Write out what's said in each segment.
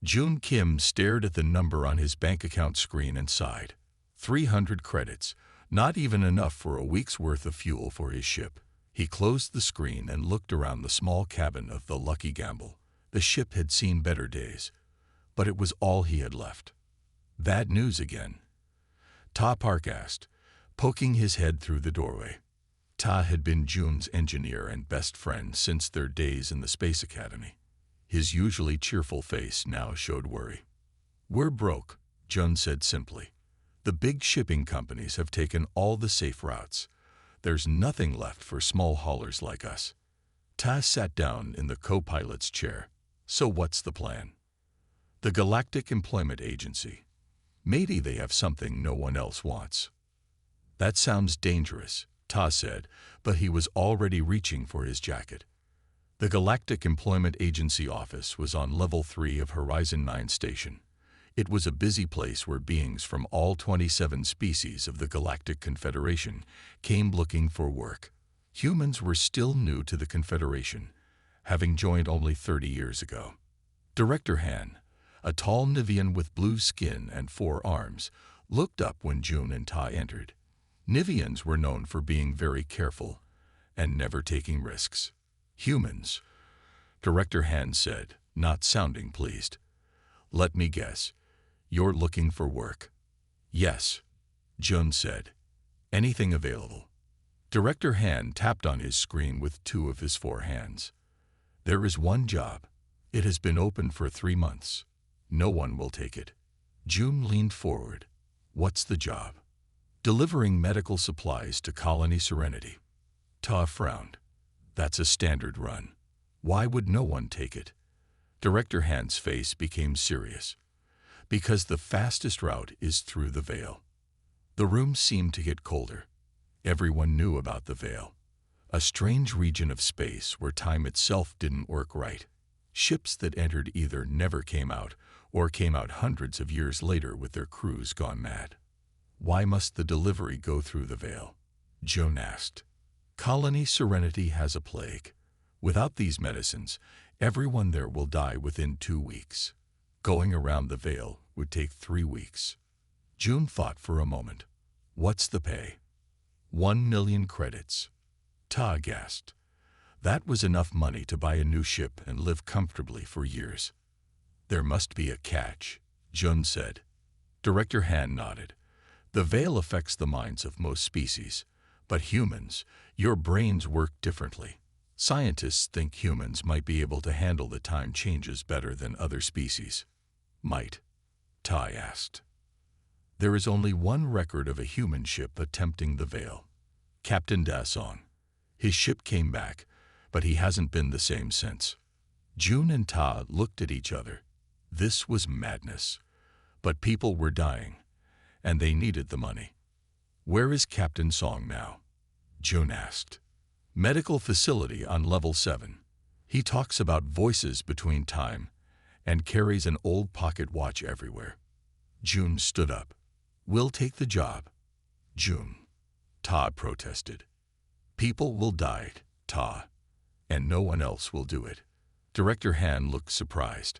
June Kim stared at the number on his bank account screen and sighed. 300 credits, not even enough for a week's worth of fuel for his ship. He closed the screen and looked around the small cabin of the Lucky Gamble. The ship had seen better days, but it was all he had left. Bad news again? Ta Park asked, poking his head through the doorway. Ta had been June's engineer and best friend since their days in the Space Academy. His usually cheerful face now showed worry. "We're broke," June said simply. "The big shipping companies have taken all the safe routes. There's nothing left for small haulers like us." Ta sat down in the co-pilot's chair. "So what's the plan?" "The Galactic Employment Agency. Maybe they have something no one else wants." "That sounds dangerous," Ta said, but he was already reaching for his jacket. The Galactic Employment Agency office was on Level 3 of Horizon 9 Station. It was a busy place where beings from all 27 species of the Galactic Confederation came looking for work. Humans were still new to the Confederation, having joined only 30 years ago. Director Han, a tall Nivian with blue skin and 4 arms, looked up when June and Ta entered. Nivians were known for being very careful and never taking risks. "Humans," Director Han said, not sounding pleased. "Let me guess. You're looking for work." "Yes," June said. "Anything available?" Director Han tapped on his screen with 2 of his 4 hands. "There is one job. It has been open for 3 months. No one will take it." June leaned forward. "What's the job?" "Delivering medical supplies to Colony Serenity." Ta frowned. "That's a standard run. Why would no one take it?" Director Han's face became serious. "Because the fastest route is through the Veil." The room seemed to get colder. Everyone knew about the Veil, a strange region of space where time itself didn't work right. Ships that entered either never came out or came out hundreds of years later with their crews gone mad. "Why must the delivery go through the Veil?" June asked. "Colony Serenity has a plague. Without these medicines, everyone there will die within 2 weeks. Going around the Veil would take 3 weeks." June thought for a moment. "What's the pay?" 1 million credits. Ta gasped. That was enough money to buy a new ship and live comfortably for years. "There must be a catch," June said. Director Han nodded. "The Veil affects the minds of most species, but humans, your brains work differently. Scientists think humans might be able to handle the time changes better than other species." "Might?" Ta asked. "There is only one record of a human ship attempting the Veil. Captain Da Song. His ship came back, but he hasn't been the same since." June and Ta looked at each other. This was madness. But people were dying, and they needed the money. "Where is Captain Song now?" June asked. "Medical facility on Level 7. He talks about voices between time and carries an old pocket watch everywhere." June stood up. "We'll take the job." "June," Ta protested. "People will die, Ta, and no one else will do it." Director Han looked surprised.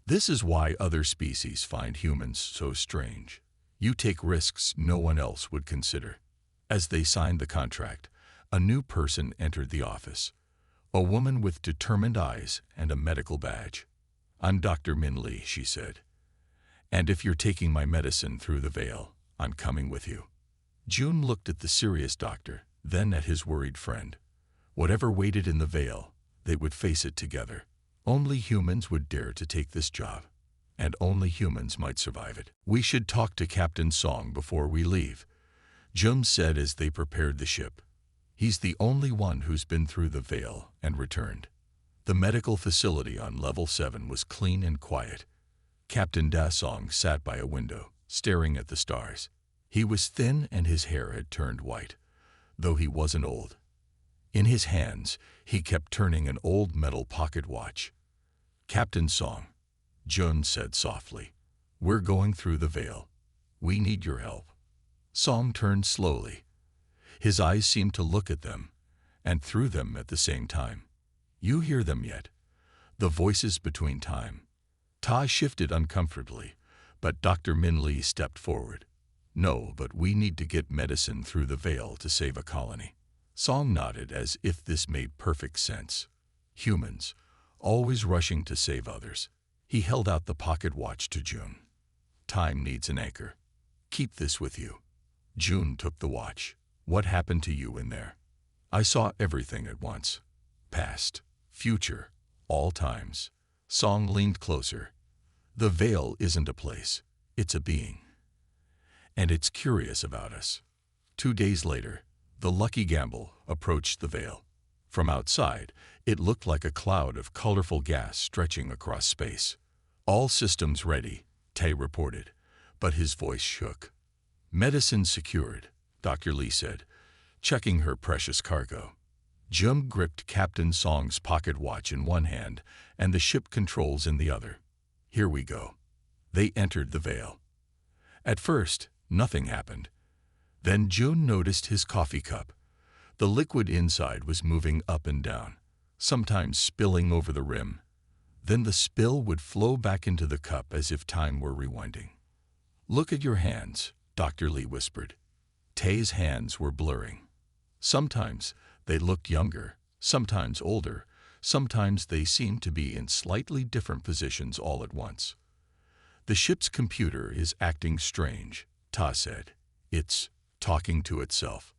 "This is why other species find humans so strange. You take risks no one else would consider." As they signed the contract, a new person entered the office. A woman with determined eyes and a medical badge. "I'm Dr. Min Lee," she said. "And if you're taking my medicine through the Veil, I'm coming with you." June looked at the serious doctor, then at his worried friend. Whatever waited in the Veil, they would face it together. Only humans would dare to take this job, and only humans might survive it. "We should talk to Captain Song before we leave," June said as they prepared the ship. "He's the only one who's been through the Veil and returned." The medical facility on Level 7 was clean and quiet. Captain Da Song sat by a window, staring at the stars. He was thin and his hair had turned white, though he wasn't old. In his hands, he kept turning an old metal pocket watch. "Captain Song," June said softly, "we're going through the Veil. We need your help." Song turned slowly. His eyes seemed to look at them, and through them at the same time. "You hear them yet? The voices between time. Ta shifted uncomfortably, but Dr. Min Lee stepped forward. No, but we need to get medicine through the veil to save a colony. Song nodded as if this made perfect sense. Humans, always rushing to save others. He held out the pocket watch to June. Time needs an anchor. Keep this with you. June took the watch. What happened to you in there? I saw everything at once. Past, future, all times. Song leaned closer. The veil isn't a place, it's a being. And it's curious about us. 2 days later, the Lucky Gamble approached the veil. From outside, it looked like a cloud of colorful gas stretching across space. All systems ready, Tay reported, but his voice shook. Medicine secured, Dr. Lee said, checking her precious cargo. Jum gripped Captain Song's pocket watch in one hand and the ship controls in the other. Here we go. They entered the veil. At first, nothing happened. Then June noticed his coffee cup. The liquid inside was moving up and down, sometimes spilling over the rim. Then the spill would flow back into the cup as if time were rewinding. Look at your hands, Dr. Lee whispered. Tay's hands were blurring. Sometimes they looked younger, sometimes older, sometimes they seemed to be in slightly different positions all at once. The ship's computer is acting strange, Ta said. It's talking to itself.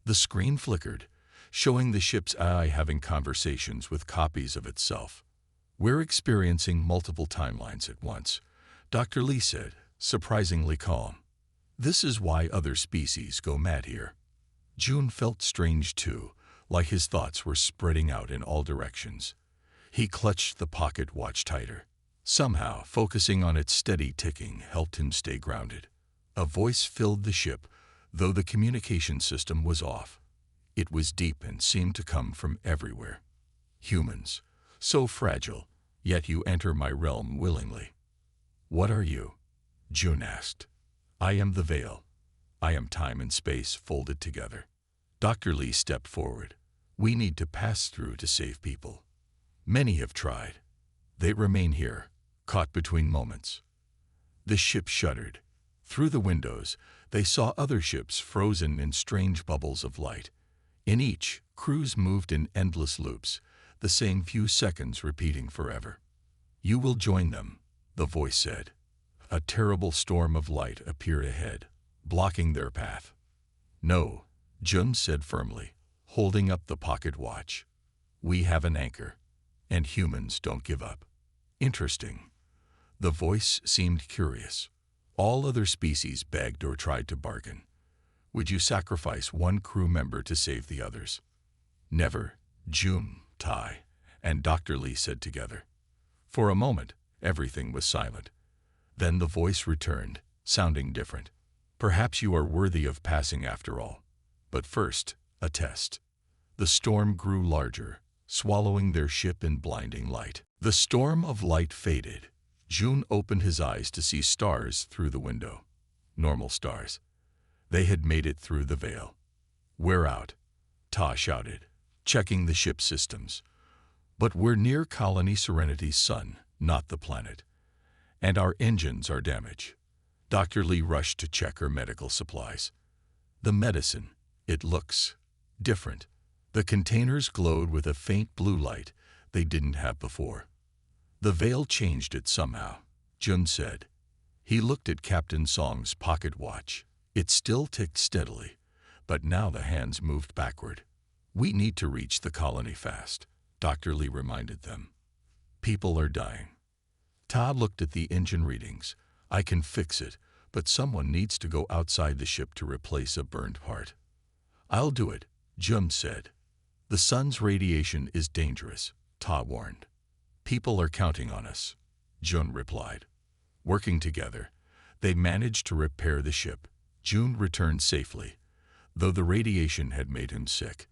The screen flickered, showing the ship's AI having conversations with copies of itself. We're experiencing multiple timelines at once, Dr. Lee said, surprisingly calm. This is why other species go mad here. June felt strange too, like his thoughts were spreading out in all directions. He clutched the pocket watch tighter. Somehow, focusing on its steady ticking helped him stay grounded. A voice filled the ship, though the communication system was off. It was deep and seemed to come from everywhere. Humans, so fragile, yet you enter my realm willingly. What are you? June asked. I am the veil. I am time and space folded together. Dr. Lee stepped forward. We need to pass through to save people. Many have tried. They remain here, caught between moments. The ship shuddered. Through the windows, they saw other ships frozen in strange bubbles of light. In each, crews moved in endless loops, the same few seconds repeating forever. You will join them, the voice said. A terrible storm of light appeared ahead, blocking their path. No, Jun said firmly, holding up the pocket watch. We have an anchor, and humans don't give up. Interesting. The voice seemed curious. All other species begged or tried to bargain. Would you sacrifice one crew member to save the others? Never, June, Tai, and Dr. Lee said together. For a moment, everything was silent. Then the voice returned, sounding different. Perhaps you are worthy of passing after all. But first, a test. The storm grew larger, swallowing their ship in blinding light. The storm of light faded. June opened his eyes to see stars through the window. Normal stars. They had made it through the veil. We're out, Ta shouted, checking the ship's systems. But we're near Colony Serenity's sun, not the planet. And our engines are damaged. Dr. Lee rushed to check her medical supplies. The medicine, it looks different. The containers glowed with a faint blue light they didn't have before. The veil changed it somehow, Jun said. He looked at Captain Song's pocket watch. It still ticked steadily, but now the hands moved backward. We need to reach the colony fast, Dr. Lee reminded them. People are dying. Todd looked at the engine readings. I can fix it, but someone needs to go outside the ship to replace a burned part. I'll do it, Jun said. The sun's radiation is dangerous, Ta warned. People are counting on us, Jun replied. Working together, they managed to repair the ship. June returned safely, though the radiation had made him sick.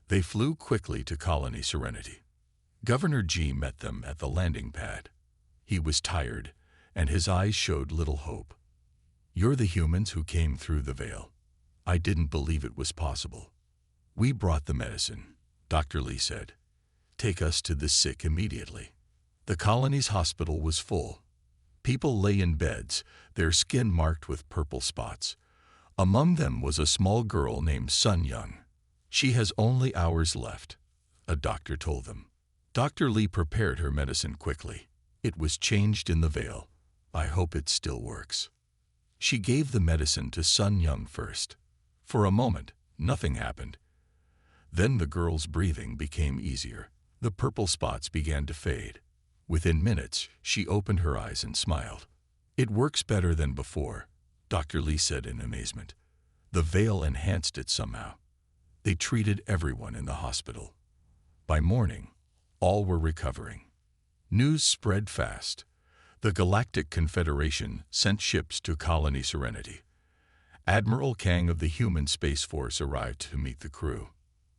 They flew quickly to Colony Serenity. Governor G met them at the landing pad. He was tired, and his eyes showed little hope. You're the humans who came through the veil. I didn't believe it was possible. We brought the medicine, Dr. Lee said. Take us to the sick immediately. The colony's hospital was full. People lay in beds, their skin marked with purple spots. Among them was a small girl named Sun Young. "She has only hours left," a doctor told them. Dr. Lee prepared her medicine quickly. It was changed in the vial. "I hope it still works." She gave the medicine to Sun Young first. For a moment, nothing happened. Then the girl's breathing became easier. The purple spots began to fade. Within minutes, she opened her eyes and smiled. "It works better than before," Dr. Lee said in amazement. The veil enhanced it somehow. They treated everyone in the hospital. By morning, all were recovering. News spread fast. The Galactic Confederation sent ships to Colony Serenity. Admiral Kang of the Human Space Force arrived to meet the crew.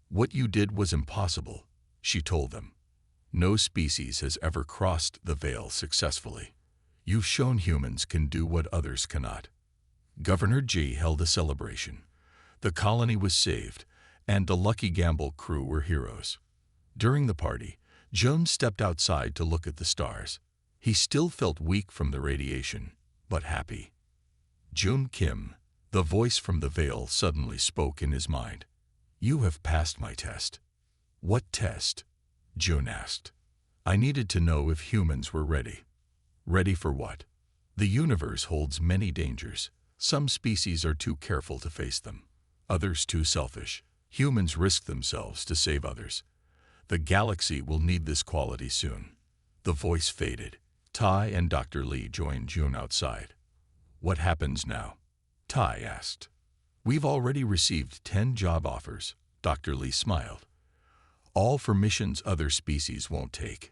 "What you did was impossible," she told them. "No species has ever crossed the veil successfully. You've shown humans can do what others cannot." Governor G held a celebration. The colony was saved, and the Lucky Gamble crew were heroes. During the party, Jones stepped outside to look at the stars. He still felt weak from the radiation, but happy. "Jun Kim," the voice from the veil, suddenly spoke in his mind. "You have passed my test." "What test?" Jun asked. "I needed to know if humans were ready." "Ready for what?" "The universe holds many dangers. Some species are too careful to face them. Others too selfish. Humans risk themselves to save others. The galaxy will need this quality soon." The voice faded. Tai and Dr. Lee joined Jun outside. "What happens now?" Tai asked. "We've already received 10 job offers," Dr. Lee smiled. "All for missions other species won't take."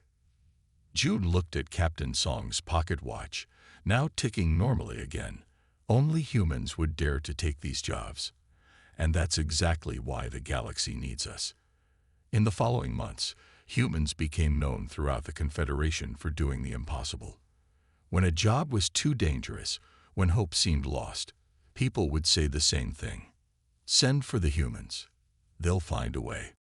Jun looked at Captain Song's pocket watch, now ticking normally again. Only humans would dare to take these jobs. And that's exactly why the galaxy needs us. In the following months, humans became known throughout the Confederation for doing the impossible. When a job was too dangerous, when hope seemed lost, people would say the same thing. "Send for the humans. They'll find a way."